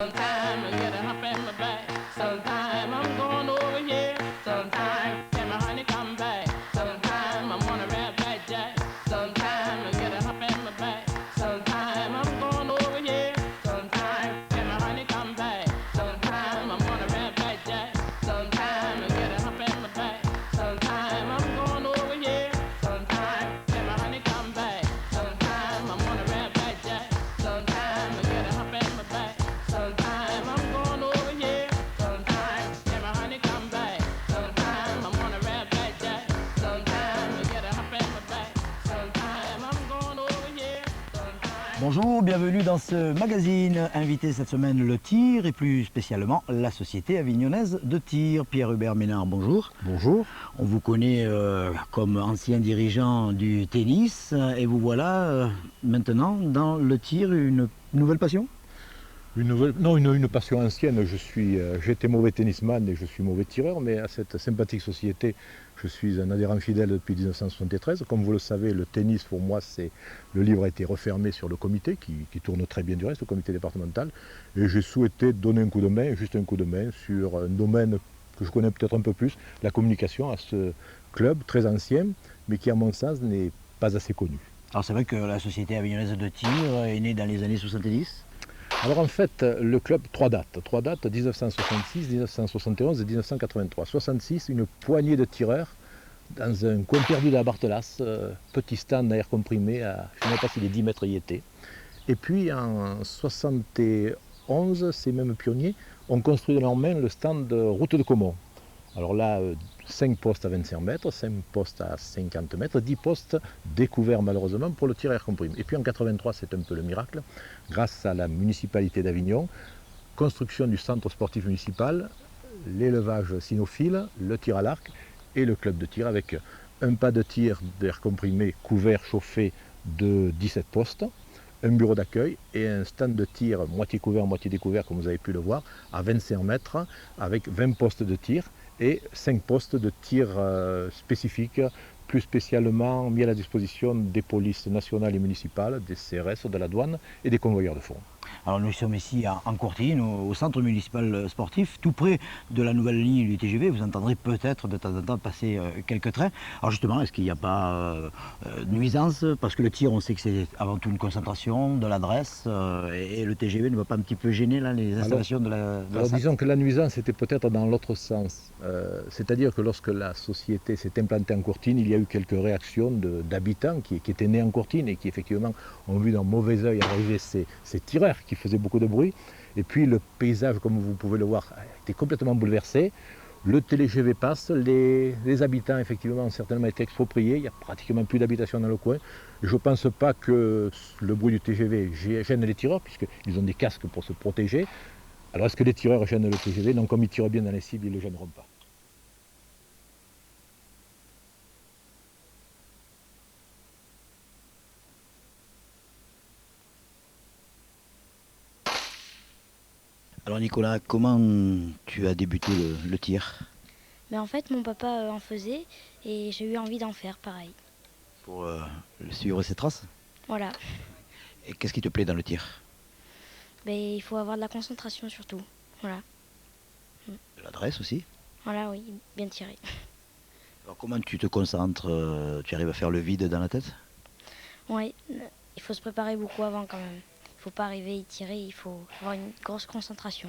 Sometime I get a hump in my back. Sometime I'm going over here. Sometime can my honey come back. Sometime I'm on a red back jack. Sometime I get a hump in my back. Sometime I'm going over here. Sometime can my honey come back. Sometime I'm on a red back jack. Sometime I get a hump in my back. Sometime I'm going over here. Sometime can my honey come back. Sometime I'm on a red back jack. Sometime I get a hump in my back. Sometime I'm going over here. Sometime can my honey come back. Sometime I'm on a red back jack. Sometime I get a hump in my back. Sometime I'm going over here. Sometime. Bonjour, bienvenue dans ce magazine. Invité cette semaine le tir et plus spécialement la Société avignonnaise de tir. Pierre-Hubert Ménard, bonjour. Bonjour. On vous connaît comme ancien dirigeant du tennis et vous voilà maintenant dans le tir, une nouvelle passion? Une passion ancienne. J'étais mauvais tennisman et je suis mauvais tireur, mais à cette sympathique société, je suis un adhérent fidèle depuis 1973. Comme vous le savez, le tennis, pour moi, le livre a été refermé sur le comité, qui tourne très bien du reste, le comité départemental. Et j'ai souhaité donner un coup de main, juste un coup de main, sur un domaine que je connais peut-être un peu plus, la communication, à ce club très ancien, mais qui, à mon sens, n'est pas assez connu. Alors c'est vrai que la Société avignonnaise de tir est née dans les années 70. Alors en fait, le club, trois dates, 1966, 1971 et 1983. 66, une poignée de tireurs dans un coin perdu de la Barthelas, petit stand à air comprimé, je ne sais pas si les 10 mètres y étaient. Et puis en 71, ces mêmes pionniers ont construit de leur main le stand de Route de Caumont. Alors là, 5 postes à 25 mètres, 5 postes à 50 mètres, 10 postes découverts malheureusement pour le tir à air comprimé. Et puis en 83, c'est un peu le miracle, grâce à la municipalité d'Avignon, construction du centre sportif municipal, l'élevage cynophile, le tir à l'arc et le club de tir avec un pas de tir d'air comprimé couvert, chauffé de 17 postes, un bureau d'accueil et un stand de tir moitié couvert, moitié découvert, comme vous avez pu le voir, à 25 mètres avec 20 postes de tir et 5 postes de tir spécifiques, plus spécialement mis à la disposition des polices nationales et municipales, des CRS, de la douane et des convoyeurs de fonds. Alors nous sommes ici en Courtine, au centre municipal sportif, tout près de la nouvelle ligne du TGV. Vous entendrez peut-être de temps en temps passer quelques trains. Alors justement, est-ce qu'il n'y a pas de nuisance? Parce que le tir, on sait que c'est avant tout une concentration, de l'adresse, et le TGV ne va pas un petit peu gêner là, les installations de la Alors salle? disons que la nuisance était peut-être dans l'autre sens. C'est-à-dire que lorsque la société s'est implantée en Courtine, il y a eu quelques réactions d'habitants qui étaient nés en Courtine et qui effectivement ont vu d'un mauvais œil arriver ces tireurs qui faisaient beaucoup de bruit. Et puis le paysage, comme vous pouvez le voir, était complètement bouleversé. Le TGV passe, les habitants effectivement ont certainement été expropriés, il n'y a pratiquement plus d'habitation dans le coin. Et je ne pense pas que le bruit du TGV gêne les tireurs, puisqu'ils ont des casques pour se protéger. Alors est-ce que les tireurs gênent le TGV? Non, comme ils tirent bien dans les cibles, ils ne le gêneront pas. Alors Nicolas, comment tu as débuté le tir? Mais en fait, mon papa en faisait et j'ai eu envie d'en faire pareil. Pour suivre ses traces? Voilà. Et qu'est-ce qui te plaît dans le tir? Mais il faut avoir de la concentration surtout. Voilà. De l'adresse aussi? Voilà, oui, bien tiré. Alors comment tu te concentres? Tu arrives à faire le vide dans la tête? Oui, il faut se préparer beaucoup avant quand même. Il ne faut pas arriver et tirer, il faut avoir une grosse concentration.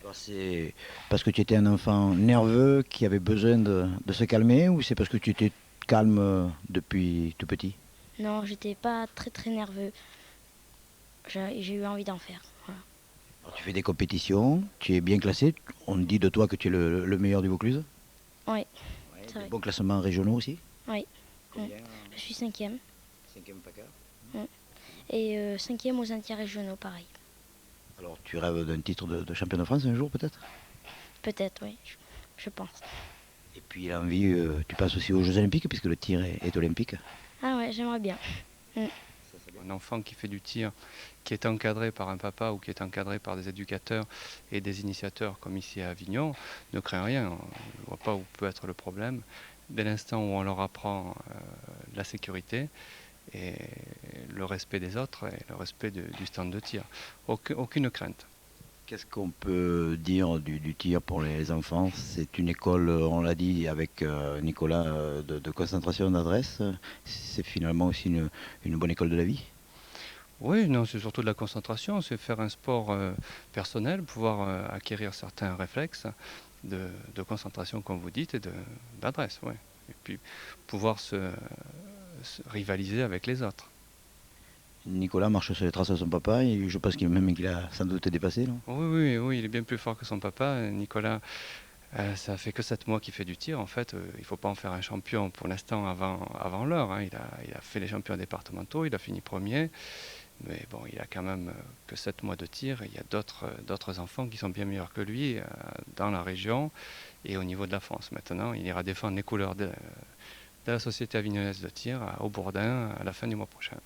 Alors, c'est parce que tu étais un enfant nerveux qui avait besoin de se calmer, ou c'est parce que tu étais calme depuis tout petit? Non, j'étais pas très très nerveux. J'ai eu envie d'en faire. Voilà. Alors, tu fais des compétitions, tu es bien classé, on dit de toi que tu es le meilleur du Vaucluse? Oui, Ouais, c'est des vrai. bons classements régionaux aussi? Oui. Combien? Je suis 5e. 5e PACA. Et 5e aux interrégionaux, pareil. Alors tu rêves d'un titre de champion de France un jour peut-être? Peut-être, oui, je pense. Et puis l'envie, tu passes aussi aux Jeux Olympiques puisque le tir est olympique. Ah ouais, j'aimerais bien. Un enfant qui fait du tir, qui est encadré par un papa ou qui est encadré par des éducateurs et des initiateurs comme ici à Avignon, ne craint rien. On ne voit pas où peut être le problème. Dès l'instant où on leur apprend la sécurité et le respect des autres et le respect du stand de tir. Aucune crainte. Qu'est-ce qu'on peut dire du tir pour les enfants? C'est une école, on l'a dit avec Nicolas, de concentration, d'adresse. C'est finalement aussi une bonne école de la vie. Oui, non, c'est surtout de la concentration, c'est faire un sport personnel, pouvoir acquérir certains réflexes de concentration, comme vous dites, et d'adresse, ouais. Et puis pouvoir se rivaliser avec les autres. Nicolas marche sur les traces de son papa et je pense qu'il a sans doute dépassé, non? Oui, il est bien plus fort que son papa. Nicolas, ça fait que 7 mois qu'il fait du tir. En fait, il ne faut pas en faire un champion pour l'instant avant l'heure, hein. Il a fait les champions départementaux, il a fini premier. Mais bon, il a quand même que 7 mois de tir. Il y a d'autres enfants qui sont bien meilleurs que lui dans la région et au niveau de la France. Maintenant, il ira défendre les couleurs de la Société avignonnaise de tir au Bourdin à la fin du mois prochain.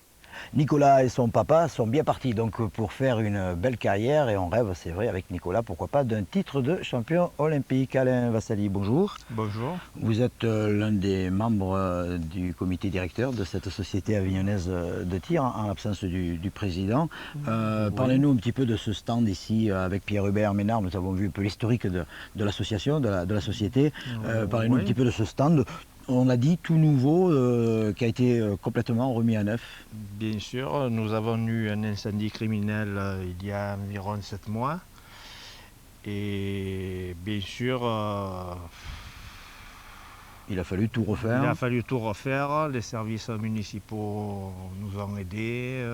Nicolas et son papa sont bien partis donc pour faire une belle carrière et on rêve, c'est vrai, avec Nicolas, pourquoi pas, d'un titre de champion olympique. Alain Vassali, bonjour. Bonjour. Vous êtes l'un des membres du comité directeur de cette société avignonnaise de tir, en l'absence du président. Oui. Parlez-nous un petit peu de ce stand ici avec Pierre-Hubert Ménard. Nous avons vu un peu l'historique de l'association, de la société. Parlez-nous un petit peu de ce stand. On a dit tout nouveau, qui a été complètement remis à neuf. Bien sûr, nous avons eu un incendie criminel il y a environ 7 mois. Et bien sûr, Il a fallu tout refaire. il a fallu tout refaire. Les services municipaux nous ont aidés.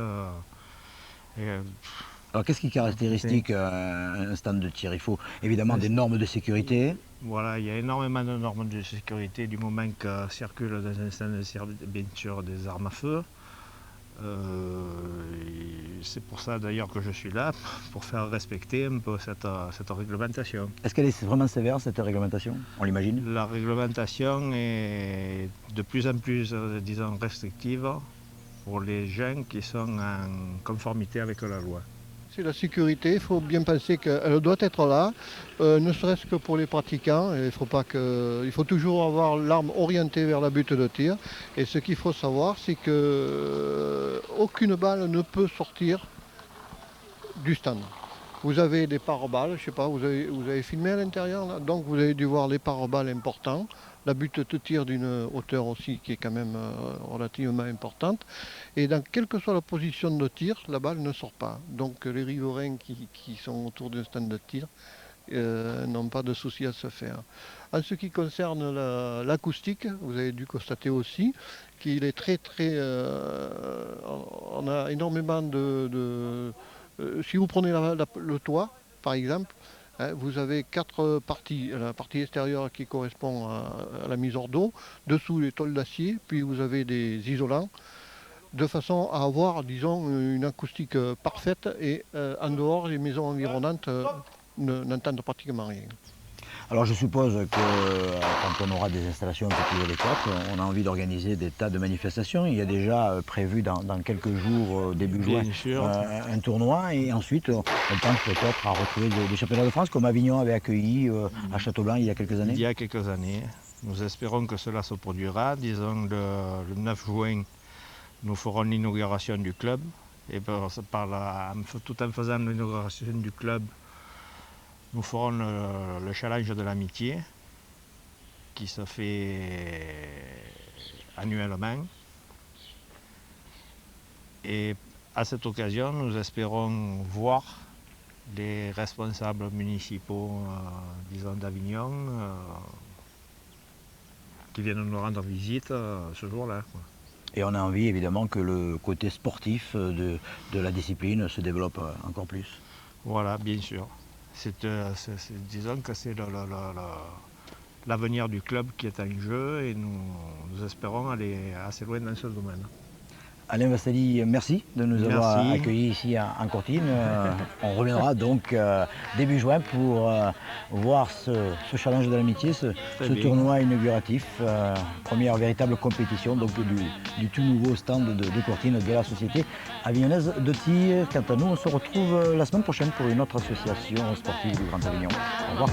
Alors qu'est-ce qui caractérise un stand de tir? Il faut évidemment des normes de sécurité. Voilà, il y a énormément de normes de sécurité du moment que circulent dans un stand de tir, bien sûr, des armes à feu. C'est pour ça d'ailleurs que je suis là, pour faire respecter un peu cette réglementation. Est-ce qu'elle est vraiment sévère, cette réglementation? On l'imagine. La réglementation est de plus en plus, disons, restrictive pour les gens qui sont en conformité avec la loi. C'est la sécurité, il faut bien penser qu'elle doit être là, ne serait-ce que pour les pratiquants. Il faut toujours avoir l'arme orientée vers la butte de tir. Et ce qu'il faut savoir, c'est qu'aucune balle ne peut sortir du stand. Vous avez des pare-balles, je ne sais pas, vous avez filmé à l'intérieur, là, donc vous avez dû voir les pare-balles importants. La butte de tir d'une hauteur aussi qui est quand même relativement importante. Et dans quelle que soit la position de tir, la balle ne sort pas. Donc les riverains qui sont autour d'un stand de tir n'ont pas de souci à se faire. En ce qui concerne l'acoustique, vous avez dû constater aussi qu'il est très on a énormément si vous prenez le toit, par exemple, vous avez 4 parties. La partie extérieure qui correspond à la mise hors d'eau, dessous les tôles d'acier, puis vous avez des isolants, de façon à avoir, disons, une acoustique parfaite et en dehors, les maisons environnantes n'entendent pratiquement rien. Alors je suppose que quand on aura des installations un peu plus adéquates, on a envie d'organiser des tas de manifestations. Il y a déjà prévu dans quelques jours, début juin, un tournoi et ensuite on pense peut-être à retrouver des championnats de France comme Avignon avait accueilli à Châteaublanc il y a quelques années. Il y a quelques années. Nous espérons que cela se produira. Disons le 9 juin, nous ferons l'inauguration du club. Et tout en faisant l'inauguration du club, nous ferons le challenge de l'amitié qui se fait annuellement. Et à cette occasion, nous espérons voir les responsables municipaux, disons d'Avignon, qui viennent nous rendre visite ce jour-là. Et on a envie évidemment que le côté sportif de la discipline se développe encore plus. Voilà, bien sûr. Disons que c'est l'avenir du club qui est en jeu et nous espérons aller assez loin dans ce domaine. Alain Vassali, merci de nous avoir accueillis ici en Courtine. On reviendra donc début juin pour voir ce challenge de l'amitié, ce tournoi inauguratif, première véritable compétition donc, du tout nouveau stand de Courtine de la Société avignonnaise de tir. Quant à nous, on se retrouve la semaine prochaine pour une autre association sportive du Grand Avignon. Au revoir.